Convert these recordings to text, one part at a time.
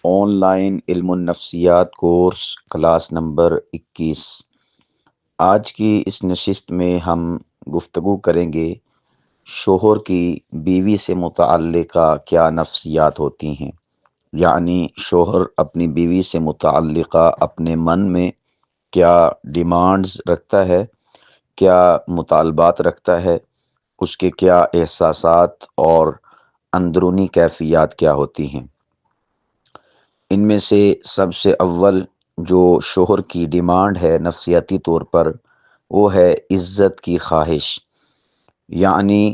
On line علم النفسیات course class number 21۔ آج کی اس نشست میں ہم گفتگو کریں گے شوہر کی بیوی سے متعلقہ کیا نفسیات ہوتی ہیں، یعنی شوہر اپنی بیوی سے متعلقہ اپنے من میں کیا ڈیمانڈز رکھتا ہے، کیا مطالبات رکھتا ہے، اس کے کیا احساسات اور اندرونی کیفیات کیا ہوتی ہیں۔ ان میں سے سب سے اول جو شوہر کی ڈیمانڈ ہے نفسیاتی طور پر، وہ ہے عزت کی خواہش۔ یعنی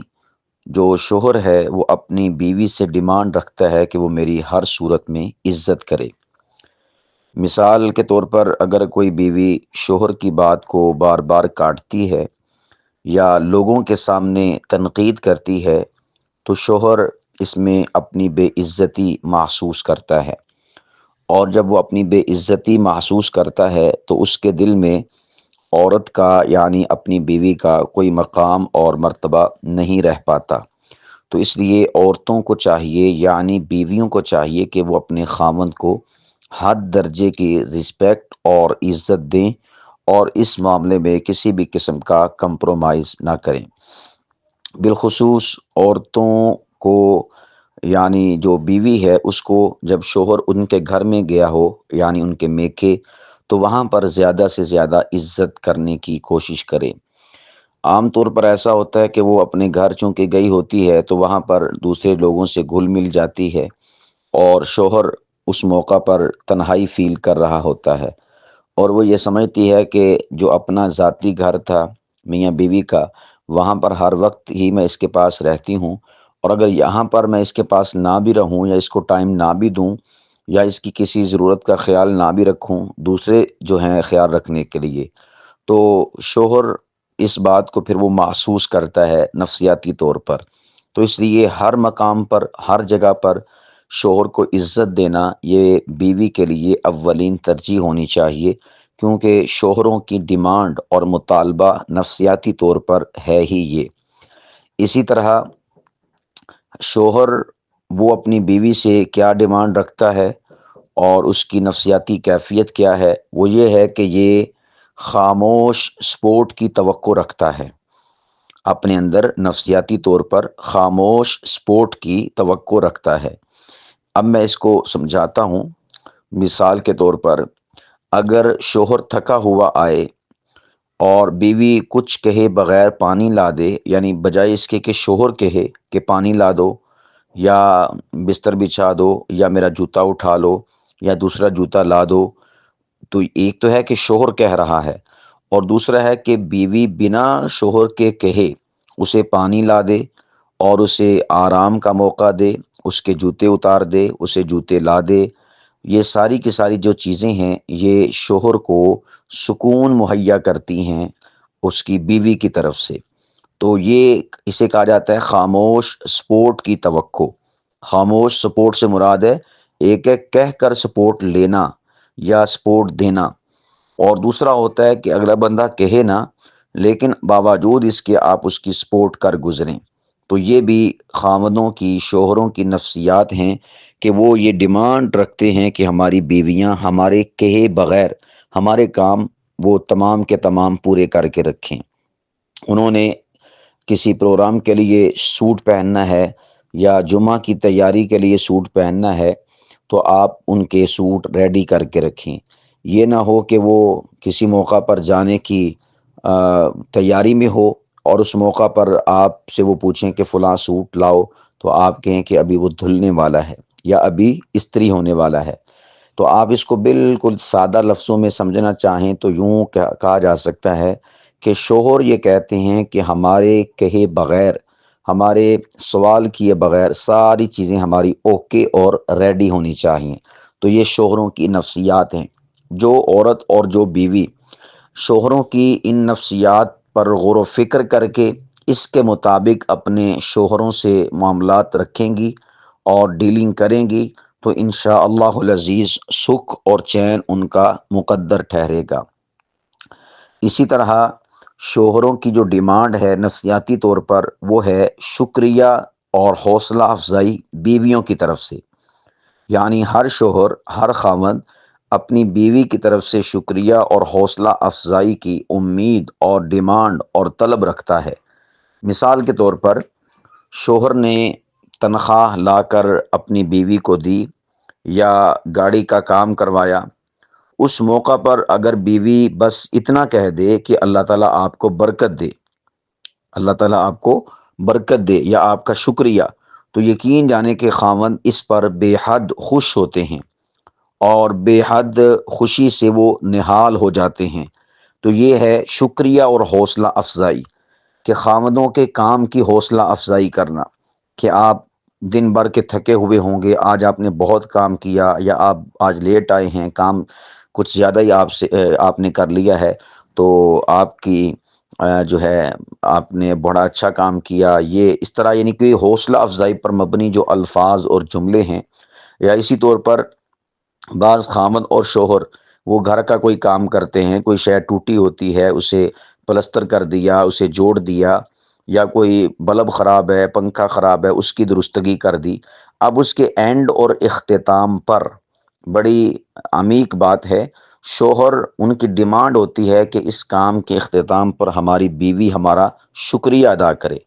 جو شوہر ہے وہ اپنی بیوی سے ڈیمانڈ رکھتا ہے کہ وہ میری ہر صورت میں عزت کرے۔ مثال کے طور پر اگر کوئی بیوی شوہر کی بات کو بار بار کاٹتی ہے یا لوگوں کے سامنے تنقید کرتی ہے تو شوہر اس میں اپنی بے عزتی محسوس کرتا ہے، اور جب وہ اپنی بے عزتی محسوس کرتا ہے تو اس کے دل میں عورت کا یعنی اپنی بیوی کا کوئی مقام اور مرتبہ نہیں رہ پاتا۔ تو اس لیے عورتوں کو چاہیے یعنی بیویوں کو چاہیے کہ وہ اپنے خاوند کو حد درجے کی رسپیکٹ اور عزت دیں اور اس معاملے میں کسی بھی قسم کا کمپرومائز نہ کریں۔ بالخصوص عورتوں کو یعنی جو بیوی ہے اس کو جب شوہر ان کے گھر میں گیا ہو یعنی ان کے میکے، تو وہاں پر زیادہ سے زیادہ عزت کرنے کی کوشش کرے۔ عام طور پر ایسا ہوتا ہے کہ وہ اپنے گھر چونکہ گئی ہوتی ہے تو وہاں پر دوسرے لوگوں سے گھل مل جاتی ہے اور شوہر اس موقع پر تنہائی فیل کر رہا ہوتا ہے، اور وہ یہ سمجھتی ہے کہ جو اپنا ذاتی گھر تھا میاں بیوی کا، وہاں پر ہر وقت ہی میں اس کے پاس رہتی ہوں، اور اگر یہاں پر میں اس کے پاس نہ بھی رہوں یا اس کو ٹائم نہ بھی دوں یا اس کی کسی ضرورت کا خیال نہ بھی رکھوں دوسرے جو ہیں خیال رکھنے کے لیے، تو شوہر اس بات کو پھر وہ محسوس کرتا ہے نفسیاتی طور پر۔ تو اس لیے ہر مقام پر ہر جگہ پر شوہر کو عزت دینا یہ بیوی کے لیے اولین ترجیح ہونی چاہیے، کیونکہ شوہروں کی ڈیمانڈ اور مطالبہ نفسیاتی طور پر ہے ہی یہ۔ اسی طرح شوہر وہ اپنی بیوی سے کیا ڈیمانڈ رکھتا ہے اور اس کی نفسیاتی کیفیت کیا ہے، وہ یہ ہے کہ یہ خاموش سپورٹ کی توقع رکھتا ہے، اپنے اندر نفسیاتی طور پر خاموش سپورٹ کی توقع رکھتا ہے۔ اب میں اس کو سمجھاتا ہوں۔ مثال کے طور پر اگر شوہر تھکا ہوا آئے اور بیوی کچھ کہے بغیر پانی لا دے، یعنی بجائے اس کے کہ شوہر کہے کہ پانی لا دو یا بستر بچھا دو یا میرا جوتا اٹھا لو یا دوسرا جوتا لا دو، تو ایک تو ہے کہ شوہر کہہ رہا ہے اور دوسرا ہے کہ بیوی بنا شوہر کے کہے اسے پانی لا دے اور اسے آرام کا موقع دے، اس کے جوتے اتار دے، اسے جوتے لا دے۔ یہ ساری کی ساری جو چیزیں ہیں یہ شوہر کو سکون مہیا کرتی ہیں اس کی بیوی کی طرف سے۔ تو یہ اسے کہا جاتا ہے خاموش سپورٹ کی توقع۔ خاموش سپورٹ سے مراد ہے ایک ہے کہہ کر سپورٹ لینا یا سپورٹ دینا، اور دوسرا ہوتا ہے کہ اگلا بندہ کہے نا لیکن باوجود اس کے آپ اس کی سپورٹ کر گزریں۔ تو یہ بھی خاوندوں کی شوہروں کی نفسیات ہیں کہ وہ یہ ڈیمانڈ رکھتے ہیں کہ ہماری بیویاں ہمارے کہے بغیر ہمارے کام وہ تمام کے تمام پورے کر کے رکھیں۔ انہوں نے کسی پروگرام کے لیے سوٹ پہننا ہے یا جمعہ کی تیاری کے لیے سوٹ پہننا ہے تو آپ ان کے سوٹ ریڈی کر کے رکھیں۔ یہ نہ ہو کہ وہ کسی موقع پر جانے کی تیاری میں ہو اور اس موقع پر آپ سے وہ پوچھیں کہ فلاں سوٹ لاؤ تو آپ کہیں کہ ابھی وہ دھلنے والا ہے یا ابھی استری ہونے والا ہے۔ تو آپ اس کو بالکل سادہ لفظوں میں سمجھنا چاہیں تو یوں کہا جا سکتا ہے کہ شوہر یہ کہتے ہیں کہ ہمارے کہے بغیر، ہمارے سوال کیے بغیر ساری چیزیں ہماری اوکے اور ریڈی ہونی چاہیے۔ تو یہ شوہروں کی نفسیات ہیں۔ جو عورت اور جو بیوی شوہروں کی ان نفسیات پر غور و فکر کر کے اس کے مطابق اپنے شوہروں سے معاملات رکھیں گی اور ڈیلنگ کریں گی تو انشاءاللہ العزیز سکھ اور چین ان کا مقدر ٹھہرے گا۔ اسی طرح شوہروں کی جو ڈیمانڈ ہے نفسیاتی طور پر وہ ہے شکریہ اور حوصلہ افزائی بیویوں کی طرف سے۔ یعنی ہر شوہر، ہر خاوند اپنی بیوی کی طرف سے شکریہ اور حوصلہ افزائی کی امید اور ڈیمانڈ اور طلب رکھتا ہے۔ مثال کے طور پر شوہر نے تنخواہ لا کر اپنی بیوی کو دی یا گاڑی کا کام کروایا، اس موقع پر اگر بیوی بس اتنا کہہ دے کہ اللہ تعالیٰ آپ کو برکت دے، اللہ تعالیٰ آپ کو برکت دے یا آپ کا شکریہ، تو یقین جانے کہ خاوند اس پر بے حد خوش ہوتے ہیں اور بے حد خوشی سے وہ نہال ہو جاتے ہیں۔ تو یہ ہے شکریہ اور حوصلہ افزائی، کہ خاوندوں کے کام کی حوصلہ افزائی کرنا، کہ آپ دن بھر کے تھکے ہوئے ہوں گے، آج آپ نے بہت کام کیا یا آپ آج لیٹ آئے ہیں، کام کچھ زیادہ ہی آپ نے کر لیا ہے، تو آپ کی جو ہے آپ نے بڑا اچھا کام کیا، یہ اس طرح یعنی کہ حوصلہ افزائی پر مبنی جو الفاظ اور جملے ہیں۔ یا اسی طور پر بعض خاوند اور شوہر وہ گھر کا کوئی کام کرتے ہیں، کوئی شے ٹوٹی ہوتی ہے اسے پلستر کر دیا، اسے جوڑ دیا، یا کوئی بلب خراب ہے، پنکھا خراب ہے، اس کی درستگی کر دی۔ اب اس کے اینڈ اور اختتام پر بڑی عمیق بات ہے، شوہر ان کی ڈیمانڈ ہوتی ہے کہ اس کام کے اختتام پر ہماری بیوی ہمارا شکریہ ادا کرے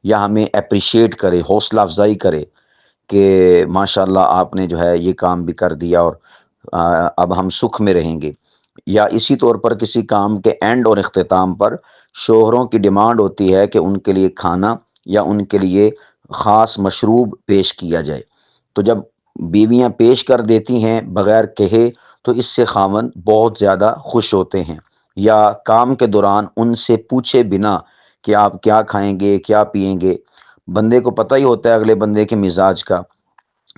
یا ہمیں اپریشیٹ کرے، حوصلہ افزائی کرے کہ ماشاءاللہ آپ نے جو ہے یہ کام بھی کر دیا اور اب ہم سکھ میں رہیں گے۔ یا اسی طور پر کسی کام کے اینڈ اور اختتام پر شوہروں کی ڈیمانڈ ہوتی ہے کہ ان کے لیے کھانا یا ان کے لیے خاص مشروب پیش کیا جائے۔ تو جب بیویاں پیش کر دیتی ہیں بغیر کہے تو اس سے خاوند بہت زیادہ خوش ہوتے ہیں۔ یا کام کے دوران ان سے پوچھے بنا کہ آپ کیا کھائیں گے، کیا پئیں گے، بندے کو پتہ ہی ہوتا ہے اگلے بندے کے مزاج کا،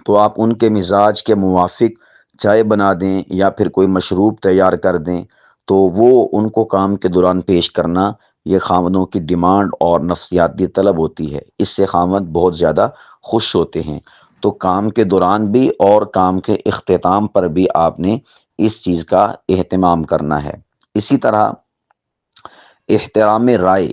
تو آپ ان کے مزاج کے موافق چائے بنا دیں یا پھر کوئی مشروب تیار کر دیں، تو وہ ان کو کام کے دوران پیش کرنا یہ خاوندوں کی ڈیمانڈ اور نفسیاتی طلب ہوتی ہے۔ اس سے خاوند بہت زیادہ خوش ہوتے ہیں۔ تو کام کے دوران بھی اور کام کے اختتام پر بھی آپ نے اس چیز کا اہتمام کرنا ہے۔ اسی طرح احترام رائے،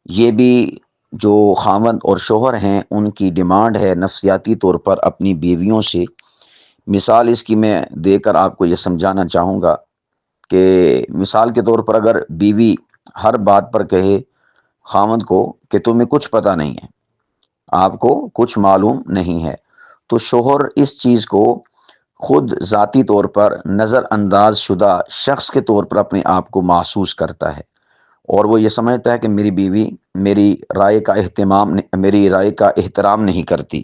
یہ بھی جو خاوند اور شوہر ہیں ان کی ڈیمانڈ ہے نفسیاتی طور پر اپنی بیویوں سے۔ مثال اس کی میں دے کر آپ کو یہ سمجھانا چاہوں گا کہ مثال کے طور پر اگر بیوی ہر بات پر کہے خاوند کو کہ تمہیں کچھ پتہ نہیں ہے، آپ کو کچھ معلوم نہیں ہے، تو شوہر اس چیز کو خود ذاتی طور پر نظر انداز شدہ شخص کے طور پر اپنے آپ کو محسوس کرتا ہے، اور وہ یہ سمجھتا ہے کہ میری بیوی میری رائے کا احترام نہیں کرتی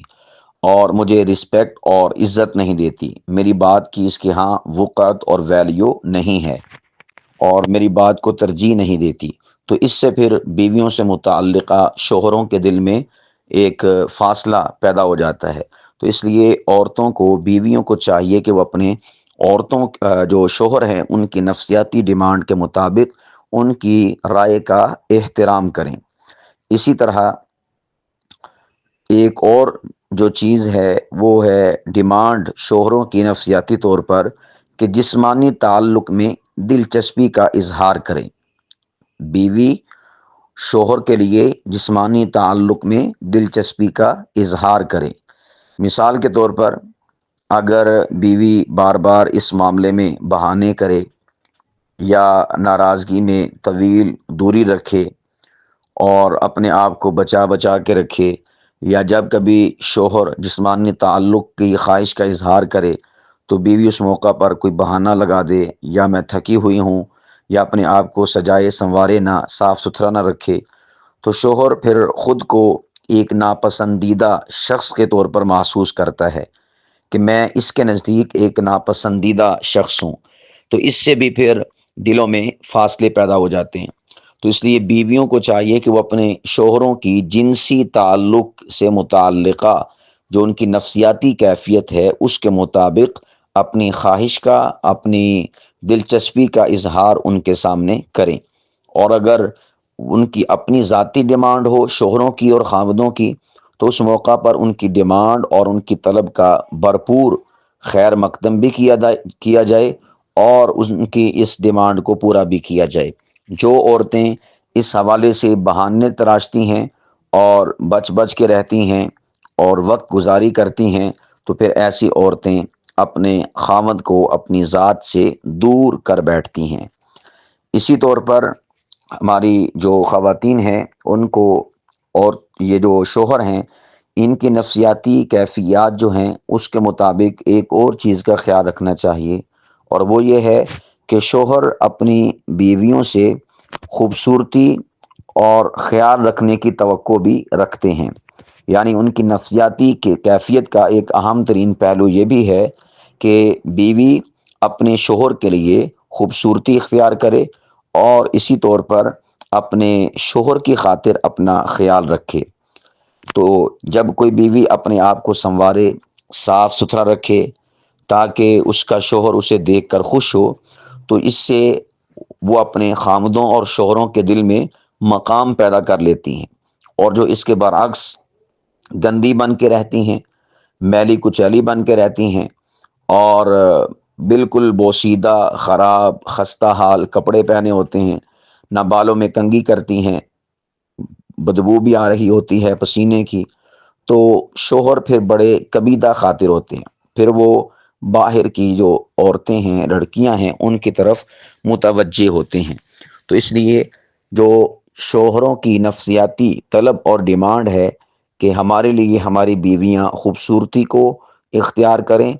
اور مجھے رسپیکٹ اور عزت نہیں دیتی، میری بات کی اس کے ہاں وقعت اور ویلیو نہیں ہے اور میری بات کو ترجیح نہیں دیتی۔ تو اس سے پھر بیویوں سے متعلقہ شوہروں کے دل میں ایک فاصلہ پیدا ہو جاتا ہے۔ تو اس لیے عورتوں کو، بیویوں کو چاہیے کہ وہ اپنے عورتوں جو شوہر ہیں ان کی نفسیاتی ڈیمانڈ کے مطابق ان کی رائے کا احترام کریں۔ اسی طرح ایک اور جو چیز ہے وہ ہے ڈیمانڈ شوہروں کی نفسیاتی طور پر کہ جسمانی تعلق میں دلچسپی کا اظہار کریں۔ بیوی شوہر کے لیے جسمانی تعلق میں دلچسپی کا اظہار کرے۔ مثال کے طور پر اگر بیوی بار بار اس معاملے میں بہانے کرے یا ناراضگی میں طویل دوری رکھے اور اپنے آپ کو بچا بچا کے رکھے، یا جب کبھی شوہر جسمانی تعلق کی خواہش کا اظہار کرے تو بیوی اس موقع پر کوئی بہانہ لگا دے، یا میں تھکی ہوئی ہوں، یا اپنے آپ کو سجائے سنوارے نہ، صاف ستھرا نہ رکھے، تو شوہر پھر خود کو ایک ناپسندیدہ شخص کے طور پر محسوس کرتا ہے کہ میں اس کے نزدیک ایک ناپسندیدہ شخص ہوں۔ تو اس سے بھی پھر دلوں میں فاصلے پیدا ہو جاتے ہیں۔ تو اس لیے بیویوں کو چاہیے کہ وہ اپنے شوہروں کی جنسی تعلق سے متعلقہ جو ان کی نفسیاتی کیفیت ہے اس کے مطابق اپنی خواہش کا، اپنی دلچسپی کا اظہار ان کے سامنے کریں، اور اگر ان کی اپنی ذاتی ڈیمانڈ ہو شوہروں کی اور خاوندوں کی تو اس موقع پر ان کی ڈیمانڈ اور ان کی طلب کا بھرپور خیر مقدم بھی کیا جائے اور ان کی اس ڈیمانڈ کو پورا بھی کیا جائے۔ جو عورتیں اس حوالے سے بہانے تراشتی ہیں اور بچ بچ کے رہتی ہیں اور وقت گزاری کرتی ہیں تو پھر ایسی عورتیں اپنے خاوند کو اپنی ذات سے دور کر بیٹھتی ہیں۔ اسی طور پر ہماری جو خواتین ہیں ان کو، اور یہ جو شوہر ہیں، ان کی نفسیاتی کیفیات جو ہیں اس کے مطابق ایک اور چیز کا خیال رکھنا چاہیے، اور وہ یہ ہے کہ شوہر اپنی بیویوں سے خوبصورتی اور خیال رکھنے کی توقع بھی رکھتے ہیں۔ یعنی ان کی نفسیاتی کیفیت کا ایک اہم ترین پہلو یہ بھی ہے کہ بیوی اپنے شوہر کے لیے خوبصورتی اختیار کرے اور اسی طور پر اپنے شوہر کی خاطر اپنا خیال رکھے۔ تو جب کوئی بیوی اپنے آپ کو سنوارے، صاف ستھرا رکھے تاکہ اس کا شوہر اسے دیکھ کر خوش ہو، تو اس سے وہ اپنے خامدوں اور شوہروں کے دل میں مقام پیدا کر لیتی ہیں۔ اور جو اس کے برعکس گندی بن کے رہتی ہیں، میلی کچیلی بن کے رہتی ہیں اور بالکل بوسیدہ، خراب، خستہ حال کپڑے پہنے ہوتے ہیں، نہ بالوں میں کنگھی کرتی ہیں، بدبو بھی آ رہی ہوتی ہے پسینے کی، تو شوہر پھر بڑے کبیدہ خاطر ہوتے ہیں، پھر وہ باہر کی جو عورتیں ہیں، لڑکیاں ہیں، ان کی طرف متوجہ ہوتے ہیں۔ تو اس لیے جو شوہروں کی نفسیاتی طلب اور ڈیمانڈ ہے کہ ہمارے لیے ہماری بیویاں خوبصورتی کو اختیار کریں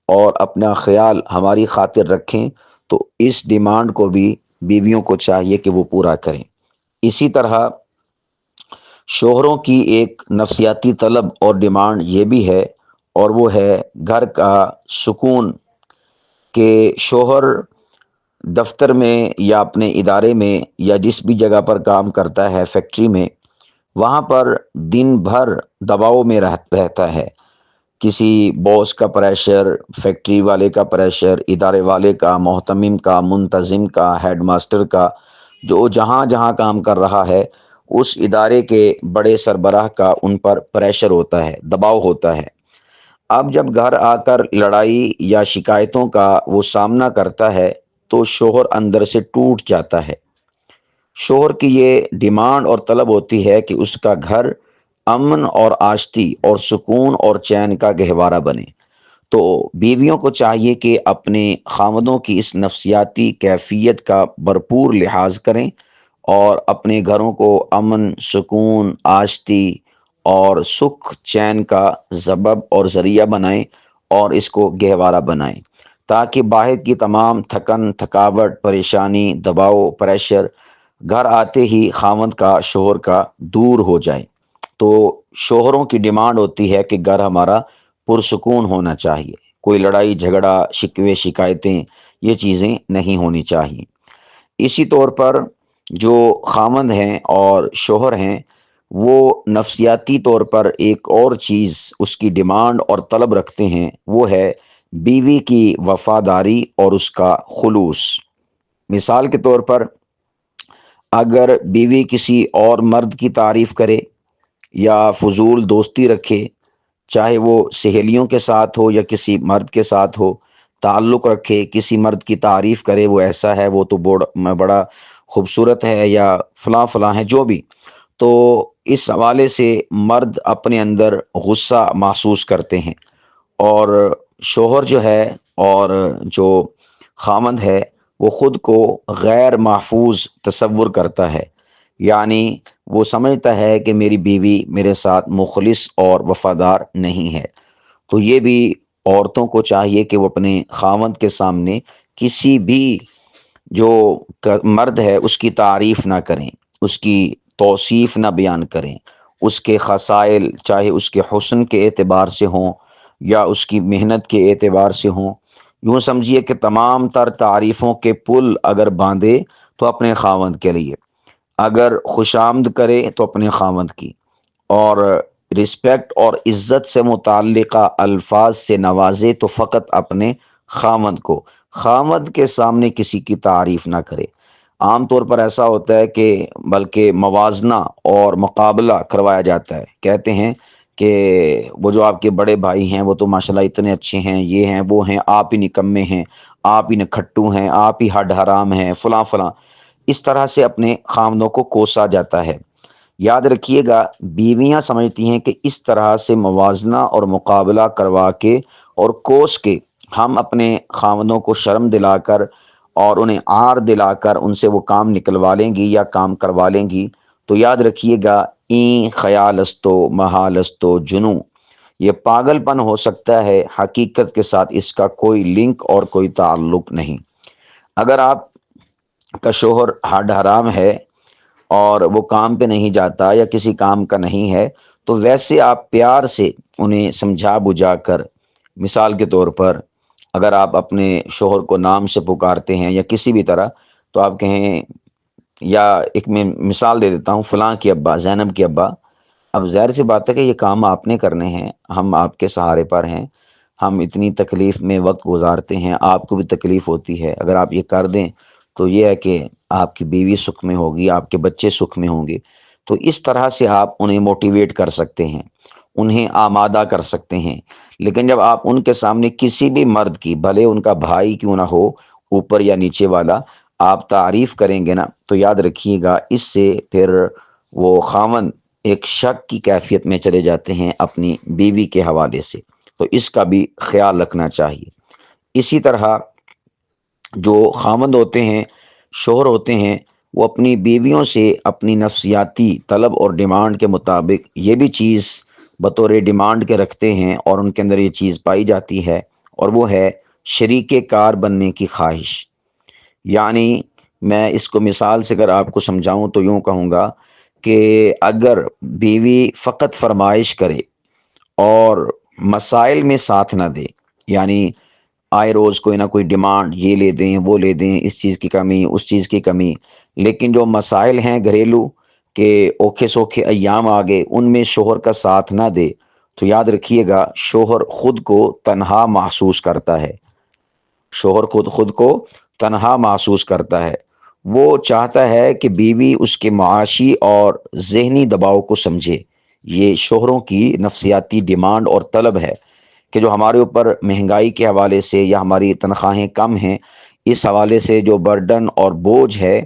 اور اپنا خیال ہماری خاطر رکھیں، تو اس ڈیمانڈ کو بھی بیویوں کو چاہیے کہ وہ پورا کریں۔ اسی طرح شوہروں کی ایک نفسیاتی طلب اور ڈیمانڈ یہ بھی ہے، اور وہ ہے گھر کا سکون، کہ شوہر دفتر میں یا اپنے ادارے میں یا جس بھی جگہ پر کام کرتا ہے، فیکٹری میں، وہاں پر دن بھر دباؤ میں رہتا ہے۔ کسی باس کا پریشر، فیکٹری والے کا پریشر، ادارے والے کا، محتمم کا، منتظم کا، ہیڈ ماسٹر کا، جو جہاں جہاں کام کر رہا ہے اس ادارے کے بڑے سربراہ کا ان پر پریشر ہوتا ہے، دباؤ ہوتا ہے۔ اب جب گھر آ کر لڑائی یا شکایتوں کا وہ سامنا کرتا ہے تو شوہر اندر سے ٹوٹ جاتا ہے۔ شوہر کی یہ ڈیمانڈ اور طلب ہوتی ہے کہ اس کا گھر امن اور آشتی اور سکون اور چین کا گہوارہ بنے۔ تو بیویوں کو چاہیے کہ اپنے خامدوں کی اس نفسیاتی کیفیت کا بھرپور لحاظ کریں اور اپنے گھروں کو امن، سکون، آشتی اور سکھ چین کا سبب اور ذریعہ بنائیں اور اس کو گہوارہ بنائیں، تاکہ باہر کی تمام تھکن، تھکاوٹ، پریشانی، دباؤ، پریشر گھر آتے ہی خاوند کا، شوہر کا دور ہو جائے۔ تو شوہروں کی ڈیمانڈ ہوتی ہے کہ گھر ہمارا پرسکون ہونا چاہیے، کوئی لڑائی جھگڑا، شکوے شکایتیں، یہ چیزیں نہیں ہونی چاہیے۔ اسی طور پر جو خاوند ہیں اور شوہر ہیں، وہ نفسیاتی طور پر ایک اور چیز اس کی ڈیمانڈ اور طلب رکھتے ہیں، وہ ہے بیوی کی وفاداری اور اس کا خلوص۔ مثال کے طور پر اگر بیوی کسی اور مرد کی تعریف کرے یا فضول دوستی رکھے، چاہے وہ سہیلیوں کے ساتھ ہو یا کسی مرد کے ساتھ ہو، تعلق رکھے، کسی مرد کی تعریف کرے، وہ ایسا ہے، وہ تو بڑا خوبصورت ہے، یا فلاں فلاں ہے، جو بھی، تو اس حوالے سے مرد اپنے اندر غصہ محسوس کرتے ہیں، اور شوہر جو ہے اور جو خامند ہے وہ خود کو غیر محفوظ تصور کرتا ہے، یعنی وہ سمجھتا ہے کہ میری بیوی میرے ساتھ مخلص اور وفادار نہیں ہے۔ تو یہ بھی عورتوں کو چاہیے کہ وہ اپنے خامند کے سامنے کسی بھی جو مرد ہے اس کی تعریف نہ کریں، اس کی توصیف نہ بیان کریں، اس کے خصائل چاہے اس کے حسن کے اعتبار سے ہوں یا اس کی محنت کے اعتبار سے ہوں، یوں سمجھیے کہ تمام تر تعریفوں کے پل اگر باندھے تو اپنے خاوند کے لیے، اگر خوش آمد کرے تو اپنے خاوند کی، اور رسپیکٹ اور عزت سے متعلقہ الفاظ سے نوازے تو فقط اپنے خاوند کو، خاوند کے سامنے کسی کی تعریف نہ کرے۔ عام طور پر ایسا ہوتا ہے کہ بلکہ موازنہ اور مقابلہ کروایا جاتا ہے، کہتے ہیں کہ وہ جو آپ کے بڑے بھائی ہیں وہ تو ماشاءاللہ اتنے اچھے ہیں، یہ ہیں، وہ ہیں، آپ ہی نکمے ہیں، آپ ہی نکھٹو ہیں، آپ ہی ہڈ حرام ہیں، فلاں فلاں، اس طرح سے اپنے خامدوں کو کوسا جاتا ہے۔ یاد رکھیے گا، بیویاں سمجھتی ہیں کہ اس طرح سے موازنہ اور مقابلہ کروا کے اور کوس کے ہم اپنے خاوندوں کو شرم دلا کر اور انہیں عار دلا کر ان سے وہ کام نکلوا لیں گی یا کام کروا لیں گی. تو یاد رکھیے گا، این خیال استو محال استو جنو، یہ پاگل پن ہو سکتا ہے، حقیقت کے ساتھ اس کا کوئی لنک اور کوئی تعلق نہیں. اگر آپ کا شوہر ہڈ حرام ہے اور وہ کام پہ نہیں جاتا یا کسی کام کا نہیں ہے، تو ویسے آپ پیار سے انہیں سمجھا بجھا کر، مثال کے طور پر اگر آپ اپنے شوہر کو نام سے پکارتے ہیں یا کسی بھی طرح، تو آپ کہیں، یا ایک میں مثال دے دیتا ہوں، فلاں کی ابا، زینب کی ابا. اب ظاہر سی بات ہے کہ یہ کام آپ نے کرنے ہیں، ہم آپ کے سہارے پر ہیں، ہم اتنی تکلیف میں وقت گزارتے ہیں، آپ کو بھی تکلیف ہوتی ہے. اگر آپ یہ کر دیں تو یہ ہے کہ آپ کی بیوی سکھ میں ہوگی، آپ کے بچے سکھ میں ہوں گے. تو اس طرح سے آپ انہیں موٹیویٹ کر سکتے ہیں، انہیں آمادہ کر سکتے ہیں. لیکن جب آپ ان کے سامنے کسی بھی مرد کی، بھلے ان کا بھائی کیوں نہ ہو، اوپر یا نیچے والا، آپ تعریف کریں گے نا، تو یاد رکھیے گا اس سے پھر وہ خاوند ایک شک کی کیفیت میں چلے جاتے ہیں اپنی بیوی کے حوالے سے. تو اس کا بھی خیال رکھنا چاہیے. اسی طرح جو خاوند ہوتے ہیں، شوہر ہوتے ہیں، وہ اپنی بیویوں سے اپنی نفسیاتی طلب اور ڈیمانڈ کے مطابق یہ بھی چیز بطور ڈیمانڈ کے رکھتے ہیں، اور ان کے اندر یہ چیز پائی جاتی ہے، اور وہ ہے شریک کار بننے کی خواہش. یعنی میں اس کو مثال سے اگر آپ کو سمجھاؤں تو یوں کہوں گا کہ اگر بیوی فقط فرمائش کرے اور مسائل میں ساتھ نہ دے، یعنی آئے روز کوئی نہ کوئی ڈیمانڈ، یہ لے دیں وہ لے دیں، اس چیز کی کمی اس چیز کی کمی، لیکن جو مسائل ہیں گھریلو کہ اوکھے سوکھے ایام آگے، ان میں شوہر کا ساتھ نہ دے، تو یاد رکھیے گا شوہر خود کو تنہا محسوس کرتا ہے. شوہر خود کو تنہا محسوس کرتا ہے. وہ چاہتا ہے کہ بیوی اس کے معاشی اور ذہنی دباؤ کو سمجھے. یہ شوہروں کی نفسیاتی ڈیمانڈ اور طلب ہے کہ جو ہمارے اوپر مہنگائی کے حوالے سے یا ہماری تنخواہیں کم ہیں، اس حوالے سے جو برڈن اور بوجھ ہے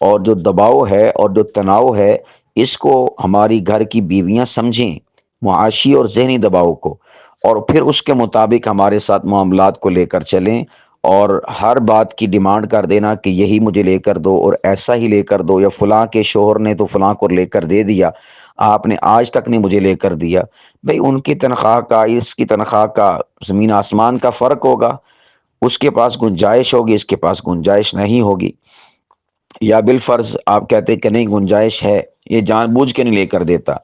اور جو دباؤ ہے اور جو تناؤ ہے، اس کو ہماری گھر کی بیویاں سمجھیں، معاشی اور ذہنی دباؤ کو، اور پھر اس کے مطابق ہمارے ساتھ معاملات کو لے کر چلیں. اور ہر بات کی ڈیمانڈ کر دینا کہ یہی مجھے لے کر دو اور ایسا ہی لے کر دو، یا فلاں کے شوہر نے تو فلاں کو لے کر دے دیا، آپ نے آج تک نہیں مجھے لے کر دیا. بھئی ان کی تنخواہ کا، اس کی تنخواہ کا زمین آسمان کا فرق ہوگا. اس کے پاس گنجائش ہوگی، اس کے پاس گنجائش نہیں ہوگی. یا بالفرض آپ کہتے کہ نہیں گنجائش ہے، یہ جان بوجھ کے نہیں لے کر دیتا.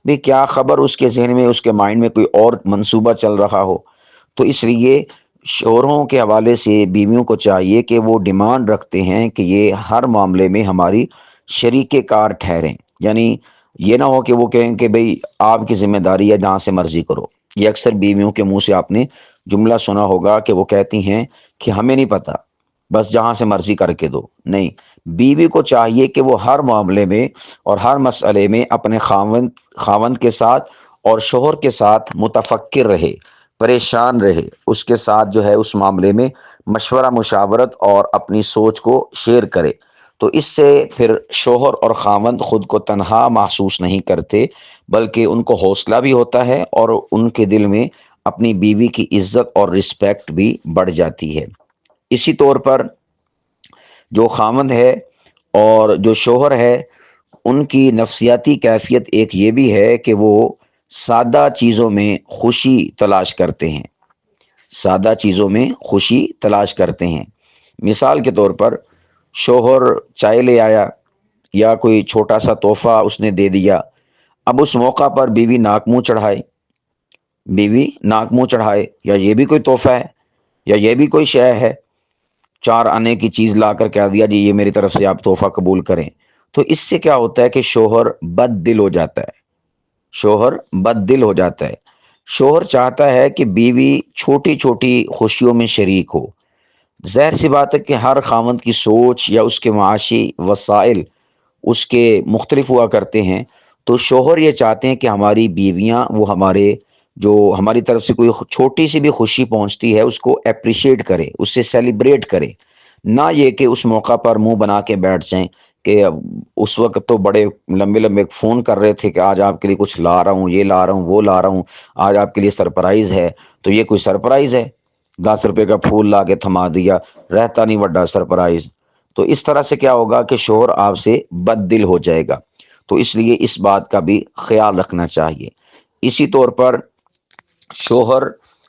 بھئی کیا خبر اس کے ذہن میں، اس کے مائنڈ میں کوئی اور منصوبہ چل رہا ہو. تو اس لیے شوہروں کے حوالے سے بیویوں کو چاہیے کہ وہ ڈیمانڈ رکھتے ہیں کہ یہ ہر معاملے میں ہماری شریک کار ٹھہریں. یعنی یہ نہ ہو کہ وہ کہیں کہ بھئی آپ کی ذمہ داری ہے، جہاں سے مرضی کرو. یہ اکثر بیویوں کے منہ سے آپ نے جملہ سنا ہوگا کہ وہ کہتی ہیں کہ ہمیں نہیں پتہ، بس جہاں سے مرضی کر کے دو. نہیں، بیوی کو چاہیے کہ وہ ہر معاملے میں اور ہر مسئلے میں اپنے خاوند کے ساتھ اور شوہر کے ساتھ متفکر رہے، پریشان رہے، اس کے ساتھ جو ہے اس معاملے میں مشورہ مشاورت اور اپنی سوچ کو شیئر کرے. تو اس سے پھر شوہر اور خاوند خود کو تنہا محسوس نہیں کرتے، بلکہ ان کو حوصلہ بھی ہوتا ہے اور ان کے دل میں اپنی بیوی کی عزت اور رسپیکٹ بھی بڑھ جاتی ہے. اسی طور پر جو خاوند ہے اور جو شوہر ہے، ان کی نفسیاتی کیفیت ایک یہ بھی ہے کہ وہ سادہ چیزوں میں خوشی تلاش کرتے ہیں. سادہ چیزوں میں خوشی تلاش کرتے ہیں. مثال کے طور پر شوہر چائے لے آیا یا کوئی چھوٹا سا تحفہ اس نے دے دیا. اب اس موقع پر بیوی ناک منہ چڑھائے، یا یہ بھی کوئی تحفہ ہے، یا یہ بھی کوئی شے ہے، 4 آنے کی چیز لا کر کہہ دیا جی یہ میری طرف سے آپ تحفہ قبول کریں. تو اس سے کیا ہوتا ہے کہ شوہر بد دل ہو جاتا ہے. شوہر بد دل ہو جاتا ہے. شوہر چاہتا ہے کہ بیوی چھوٹی چھوٹی خوشیوں میں شریک ہو. ظاہر سی بات ہے کہ ہر خاوند کی سوچ یا اس کے معاشی وسائل اس کے مختلف ہوا کرتے ہیں. تو شوہر یہ چاہتے ہیں کہ ہماری بیویاں وہ ہماری طرف سے کوئی چھوٹی سی بھی خوشی پہنچتی ہے اس کو اپریشیٹ کرے، اس سے سیلیبریٹ کرے، نہ یہ کہ اس موقع پر منہ بنا کے بیٹھ جائیں کہ اس وقت تو بڑے لمبے لمبے فون کر رہے تھے کہ آج آپ کے لیے کچھ لا رہا ہوں، یہ لا رہا ہوں، وہ لا رہا ہوں، آج آپ کے لیے سرپرائز ہے. تو یہ کوئی سرپرائز ہے؟ 10 روپے کا پھول لا کے تھما دیا، رہتا نہیں بڑا سرپرائز. تو اس طرح سے کیا ہوگا کہ شوہر آپ سے بد دل ہو جائے گا. تو اس لیے اس بات کا بھی خیال رکھنا چاہیے. اسی طور پر شوہر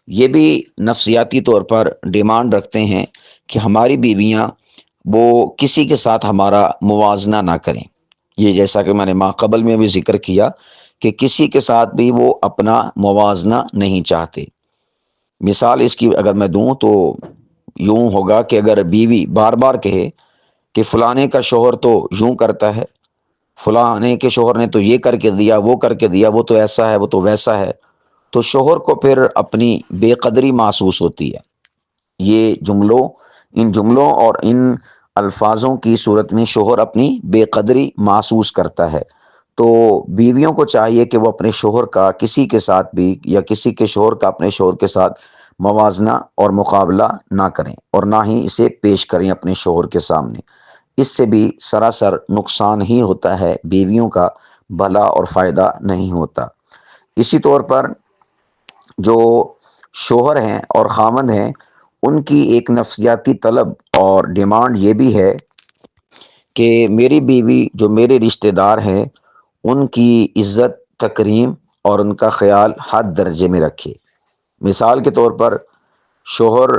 یہ بھی نفسیاتی طور پر ڈیمانڈ رکھتے ہیں کہ ہماری بیویاں وہ کسی کے ساتھ ہمارا موازنہ نہ کریں. یہ جیسا کہ میں نے ماقبل میں بھی ذکر کیا کہ کسی کے ساتھ بھی وہ اپنا موازنہ نہیں چاہتے. مثال اس کی اگر میں دوں تو یوں ہوگا کہ اگر بیوی بار بار کہے کہ فلانے کا شوہر تو یوں کرتا ہے، فلانے کے شوہر نے تو یہ کر کے دیا، وہ کر کے دیا، وہ تو ایسا ہے، وہ تو ویسا ہے، تو شوہر کو پھر اپنی بے قدری محسوس ہوتی ہے. یہ ان جملوں اور ان الفاظوں کی صورت میں شوہر اپنی بے قدری محسوس کرتا ہے. تو بیویوں کو چاہیے کہ وہ اپنے شوہر کا کسی کے ساتھ بھی یا کسی کے شوہر کا اپنے شوہر کے ساتھ موازنہ اور مقابلہ نہ کریں اور نہ ہی اسے پیش کریں اپنے شوہر کے سامنے. اس سے بھی سراسر نقصان ہی ہوتا ہے، بیویوں کا بھلا اور فائدہ نہیں ہوتا. اسی طور پر جو شوہر ہیں اور خاوند ہیں ان کی ایک نفسیاتی طلب اور ڈیمانڈ یہ بھی ہے کہ میری بیوی جو میرے رشتہ دار ہیں ان کی عزت تکریم اور ان کا خیال حد درجے میں رکھے. مثال کے طور پر شوہر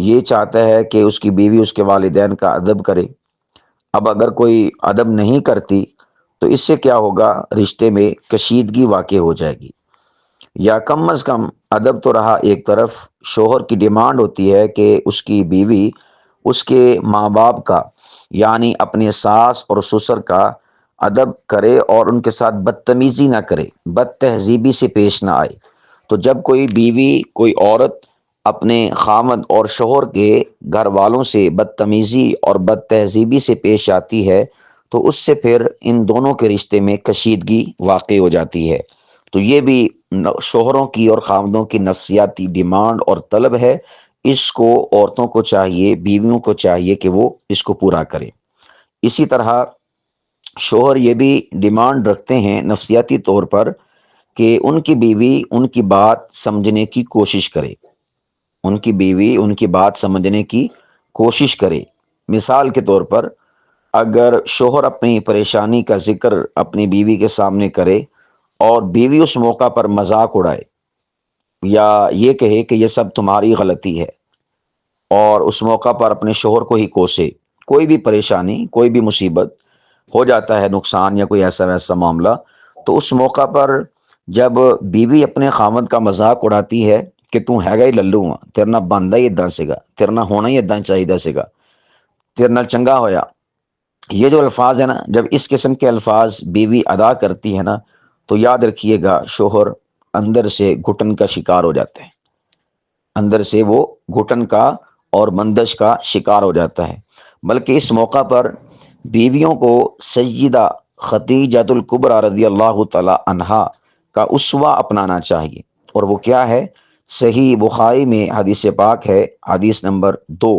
یہ چاہتا ہے کہ اس کی بیوی اس کے والدین کا ادب کرے. اب اگر کوئی ادب نہیں کرتی تو اس سے کیا ہوگا، رشتے میں کشیدگی واقع ہو جائے گی. یا کم از کم ادب تو رہا ایک طرف، شوہر کی ڈیمانڈ ہوتی ہے کہ اس کی بیوی اس کے ماں باپ کا یعنی اپنے ساس اور سسر کا ادب کرے اور ان کے ساتھ بدتمیزی نہ کرے، بد تہذیبی سے پیش نہ آئے. تو جب کوئی بیوی، کوئی عورت اپنے خاوند اور شوہر کے گھر والوں سے بدتمیزی اور بد تہذیبی سے پیش آتی ہے تو اس سے پھر ان دونوں کے رشتے میں کشیدگی واقع ہو جاتی ہے. تو یہ بھی شوہروں کی اور خاوندوں کی نفسیاتی ڈیمانڈ اور طلب ہے. اس کو عورتوں کو چاہیے، بیویوں کو چاہیے کہ وہ اس کو پورا کریں. اسی طرح شوہر یہ بھی ڈیمانڈ رکھتے ہیں نفسیاتی طور پر کہ ان کی بیوی ان کی بات سمجھنے کی کوشش کرے، ان کی بیوی ان کی بات سمجھنے کی کوشش کرے. مثال کے طور پر اگر شوہر اپنی پریشانی کا ذکر اپنی بیوی کے سامنے کرے اور بیوی اس موقع پر مذاق اڑائے یا یہ کہے کہ یہ سب تمہاری غلطی ہے اور اس موقع پر اپنے شوہر کو ہی کوسے، کوئی بھی پریشانی، کوئی بھی مصیبت ہو جاتا ہے، نقصان یا کوئی ایسا ویسا معاملہ، تو اس موقع پر جب بیوی اپنے خاوند کا مذاق اڑاتی ہے کہ تو ہے گا ہی للو ہاں، تیرے نہ بندا ہی اداں سے گا، تیرے نہ ہونا ہی اداں چاہیے سے گا، تیرے نال چنگا ہویا. یہ جو الفاظ ہیں نا، جب اس قسم کے الفاظ بیوی ادا کرتی ہے نا تو یاد رکھیے گا شوہر اندر سے گھٹن کا شکار ہو جاتے ہیں، اندر سے وہ گھٹن کا اور بندش کا شکار ہو جاتا ہے. بلکہ اس موقع پر بیویوں کو سیدہ خدیجۃ الکبریٰ رضی اللہ تعالی عنہا کا اسوہ اپنانا چاہیے. اور وہ کیا ہے؟ صحیح بخاری میں حدیث پاک ہے، حدیث نمبر 2،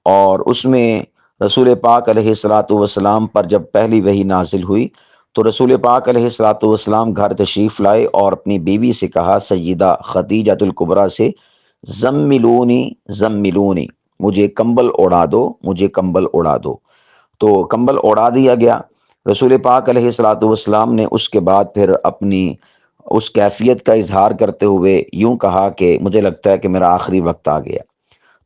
اور اس میں رسول پاک علیہ الصلاۃ والسلام پر جب پہلی وحی نازل ہوئی تو رسول پاک علیہ الصلاۃ والسلام گھر تشریف لائے اور اپنی بیوی سے کہا، سیدہ خدیجۃ الکبریٰ سے، زملونی زملونی، مجھے کمبل اڑا دو، مجھے کمبل اڑا دو. تو کمبل اڑا دیا گیا. رسول پاک علیہ الصلاۃ والسلام نے اس کے بعد پھر اپنی اس کیفیت کا اظہار کرتے ہوئے یوں کہا کہ مجھے لگتا ہے کہ میرا آخری وقت آ گیا.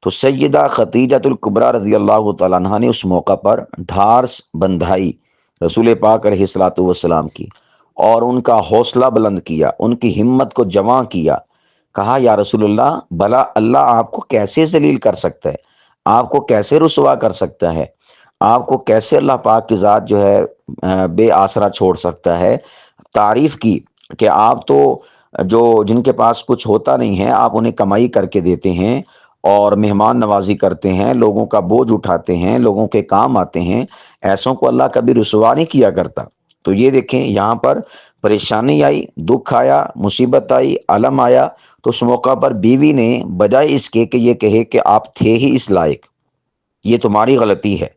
تو سیدہ خدیجۃ الکبریٰ رضی اللہ تعالیٰ عنہا نے اس موقع پر ڈھارس بندھائی رسول پاک علیہ الصلاۃ والسلام کی اور ان کا حوصلہ بلند کیا، ان کی ہمت کو جواں کیا. کہا، یا رسول اللہ، بھلا اللہ آپ کو کیسے ذلیل کر سکتا ہے، آپ کو کیسے رسوا کر سکتا ہے، آپ کو کیسے اللہ پاک کی ذات جو ہے بے آسرا چھوڑ سکتا ہے. تعریف کی کہ آپ تو جو جن کے پاس کچھ ہوتا نہیں ہے آپ انہیں کمائی کر کے دیتے ہیں اور مہمان نوازی کرتے ہیں، لوگوں کا بوجھ اٹھاتے ہیں، لوگوں کے کام آتے ہیں، ایسوں کو اللہ کبھی رسوا نہیں کیا کرتا. تو یہ دیکھیں یہاں پر پریشانی آئی، دکھ آیا، مصیبت آئی، علم آیا، تو اس موقع پر بیوی نے بجائے اس کے کہ یہ کہے کہ آپ تھے ہی اس لائق، یہ تمہاری غلطی ہے،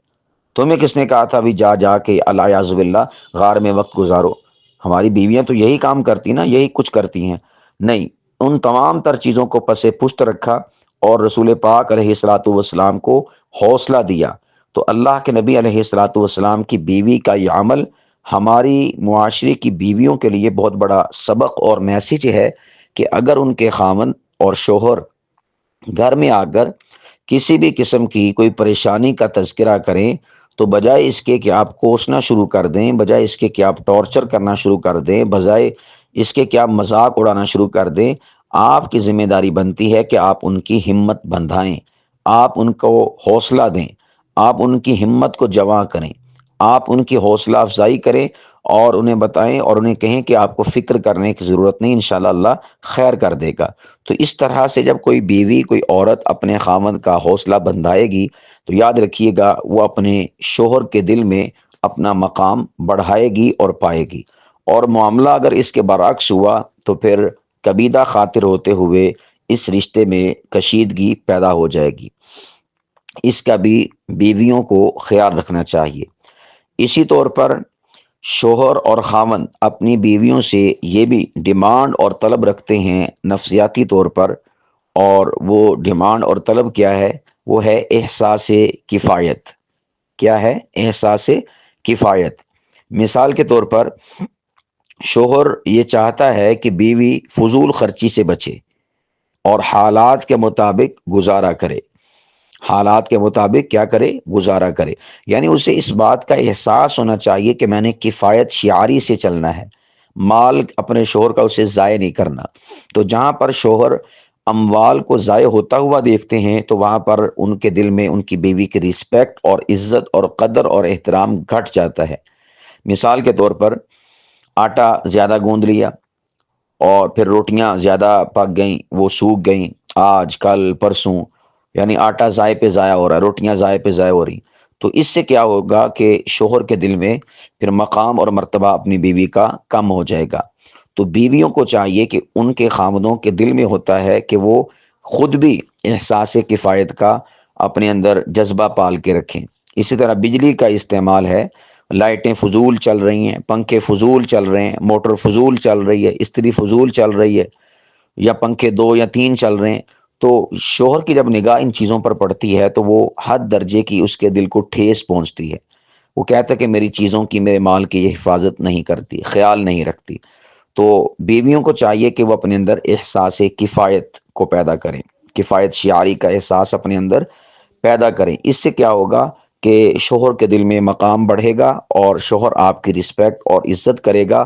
تمہیں کس نے کہا تھا ابھی جا جا کے الیاذ باللہ غار میں وقت گزارو؟ ہماری بیویاں تو یہی کام کرتی نا، یہی کچھ کرتی ہیں۔ نہیں، ان تمام تر چیزوں کو پس پشت رکھا اور رسول پاک علیہ الصلوۃ والسلام کو حوصلہ دیا۔ تو اللہ کے نبی علیہ الصلوۃ والسلام کی بیوی کا یہ عمل ہماری معاشرے کی بیویوں کے لیے بہت بڑا سبق اور میسج ہے کہ اگر ان کے خاوند اور شوہر گھر میں آ کر کسی بھی قسم کی کوئی پریشانی کا تذکرہ کریں، تو بجائے اس کے کہ آپ کوسنا شروع کر دیں، بجائے اس کے کہ آپ ٹارچر کرنا شروع کر دیں، بجائے اس کے کہ آپ مذاق اڑانا شروع کر دیں، آپ کی ذمہ داری بنتی ہے کہ آپ ان کی ہمت بندھائیں، آپ ان کو حوصلہ دیں، آپ ان کی ہمت کو جواں کریں، آپ ان کی حوصلہ افزائی کریں اور انہیں بتائیں اور انہیں کہیں کہ آپ کو فکر کرنے کی ضرورت نہیں، انشاءاللہ اللہ خیر کر دے گا۔ تو اس طرح سے جب کوئی بیوی، کوئی عورت اپنے خاوند کا حوصلہ بندھائے گی تو یاد رکھیے گا وہ اپنے شوہر کے دل میں اپنا مقام بڑھائے گی اور پائے گی۔ اور معاملہ اگر اس کے برعکس ہوا تو پھر کبیدہ خاطر ہوتے ہوئے اس رشتے میں کشیدگی پیدا ہو جائے گی۔ اس کا بھی بیویوں کو خیال رکھنا چاہیے۔ اسی طور پر شوہر اور خاوند اپنی بیویوں سے یہ بھی ڈیمانڈ اور طلب رکھتے ہیں نفسیاتی طور پر، اور وہ ڈیمانڈ اور طلب کیا ہے؟ وہ ہے احساس کفایت۔ کیا ہے؟ احساس کفایت۔ مثال کے طور پر شوہر یہ چاہتا ہے کہ بیوی فضول خرچی سے بچے اور حالات کے مطابق گزارا کرے، حالات کے مطابق کیا کرے؟ گزارا کرے۔ یعنی اسے اس بات کا احساس ہونا چاہیے کہ میں نے کفایت شعاری سے چلنا ہے، مال اپنے شوہر کا اسے ضائع نہیں کرنا۔ تو جہاں پر شوہر اموال کو ضائع ہوتا ہوا دیکھتے ہیں تو وہاں پر ان کے دل میں ان کی بیوی کی رسپیکٹ اور عزت اور قدر اور احترام گھٹ جاتا ہے۔ مثال کے طور پر آٹا زیادہ گوندھ لیا اور پھر روٹیاں زیادہ پک گئیں، وہ سوکھ گئیں، آج کل پرسوں، یعنی آٹا ضائع پہ ضائع ہو رہا ہے، روٹیاں ضائع پہ ضائع ہو رہی۔ تو اس سے کیا ہوگا کہ شوہر کے دل میں پھر مقام اور مرتبہ اپنی بیوی کا کم ہو جائے گا۔ تو بیویوں کو چاہیے کہ ان کے خاوندوں کے دل میں ہوتا ہے کہ وہ خود بھی احساس کفایت کا اپنے اندر جذبہ پال کے رکھیں۔ اسی طرح بجلی کا استعمال ہے، لائٹیں فضول چل رہی ہیں، پنکھے فضول چل رہے ہیں، موٹر فضول چل رہی ہے، استری فضول چل رہی ہے، یا پنکھے 2 یا 3 چل رہے ہیں، تو شوہر کی جب نگاہ ان چیزوں پر پڑتی ہے تو وہ حد درجے کی اس کے دل کو ٹھیس پہنچتی ہے۔ وہ کہتا ہے کہ میری چیزوں کی، میرے مال کی یہ حفاظت نہیں کرتی، خیال نہیں رکھتی۔ تو بیویوں کو چاہیے کہ وہ اپنے اندر احساس کفایت کو پیدا کریں، کفایت شعاری کا احساس اپنے اندر پیدا کریں۔ اس سے کیا ہوگا کہ شوہر کے دل میں مقام بڑھے گا اور شوہر آپ کی رسپیکٹ اور عزت کرے گا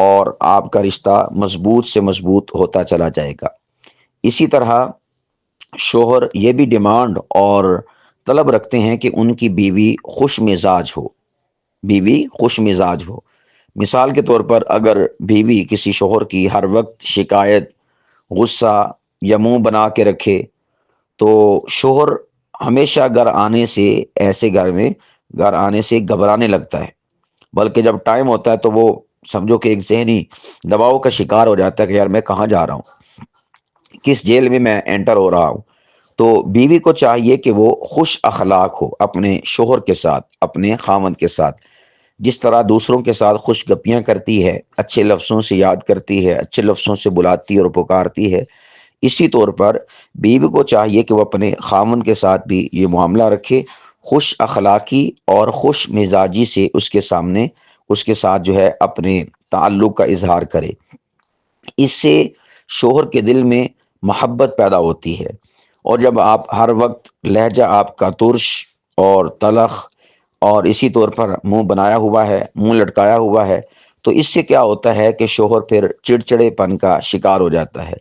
اور آپ کا رشتہ مضبوط سے مضبوط ہوتا چلا جائے گا۔ اسی طرح شوہر یہ بھی ڈیمانڈ اور طلب رکھتے ہیں کہ ان کی بیوی خوش مزاج ہو، بیوی خوش مزاج ہو۔ مثال کے طور پر اگر بیوی کسی شوہر کی ہر وقت شکایت، غصہ یا منہ بنا کے رکھے تو شوہر ہمیشہ گھر آنے سے گھبرانے لگتا ہے، بلکہ جب ٹائم ہوتا ہے تو وہ سمجھو کہ ایک ذہنی دباؤ کا شکار ہو جاتا ہے کہ یار میں کہاں جا رہا ہوں، کس جیل میں انٹر ہو رہا ہوں۔ تو بیوی کو چاہیے کہ وہ خوش اخلاق ہو اپنے شوہر کے ساتھ، اپنے خاوند کے ساتھ، جس طرح دوسروں کے ساتھ خوش گپیاں کرتی ہے، اچھے لفظوں سے یاد کرتی ہے، اچھے لفظوں سے بلاتی اور پکارتی ہے، اسی طور پر بیوی کو چاہیے کہ وہ اپنے خاوند کے ساتھ بھی یہ معاملہ رکھے، خوش اخلاقی اور خوش مزاجی سے اس کے سامنے، اس کے ساتھ جو ہے اپنے تعلق کا اظہار کرے۔ اس سے شوہر کے دل میں محبت پیدا ہوتی ہے۔ اور جب آپ ہر وقت لہجہ آپ کا ترش اور تلخ اور اسی طور پر منہ بنایا ہوا ہے، منہ لٹکایا ہوا ہے، تو اس سے کیا ہوتا ہے کہ شوہر پھر چڑچڑے پن کا شکار ہو جاتا ہے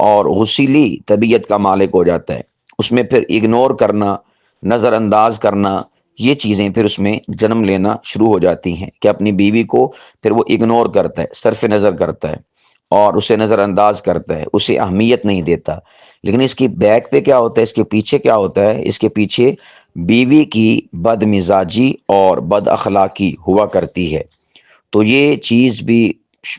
اور غصیلی طبیعت کا مالک ہو جاتا ہے۔ اس میں پھر اگنور کرنا، نظر انداز کرنا، یہ چیزیں پھر اس میں جنم لینا شروع ہو جاتی ہیں کہ اپنی بیوی کو پھر وہ اگنور کرتا ہے، صرف نظر کرتا ہے اور اسے نظر انداز کرتا ہے، اسے اہمیت نہیں دیتا۔ لیکن اس کی بیک پہ کیا ہوتا ہے، اس کے پیچھے کیا ہوتا ہے؟ اس کے پیچھے بیوی کی بد مزاجی اور بد اخلاقی ہوا کرتی ہے۔ تو یہ چیز بھی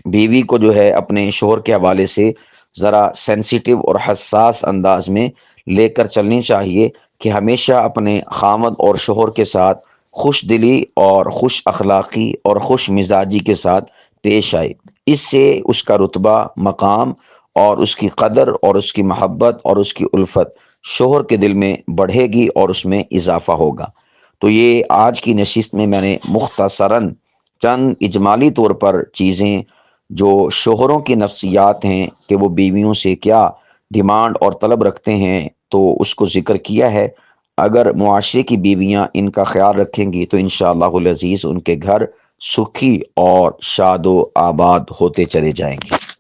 بیوی کو جو ہے اپنے شوہر کے حوالے سے ذرا سینسیٹیو اور حساس انداز میں لے کر چلنی چاہیے کہ ہمیشہ اپنے خاوند اور شوہر کے ساتھ خوش دلی اور خوش اخلاقی اور خوش مزاجی کے ساتھ پیش آئے، اس سے اس کا رتبہ، مقام اور اس کی قدر اور اس کی محبت اور اس کی الفت شوہر کے دل میں بڑھے گی اور اس میں اضافہ ہوگا۔ تو یہ آج کی نشست میں میں نے مختصراً چند اجمالی طور پر چیزیں جو شوہروں کی نفسیات ہیں کہ وہ بیویوں سے کیا ڈیمانڈ اور طلب رکھتے ہیں تو اس کو ذکر کیا ہے۔ اگر معاشرے کی بیویاں ان کا خیال رکھیں گی تو انشاءاللہ العزیز ان کے گھر سکھی اور شاد و آباد ہوتے چلے جائیں گے۔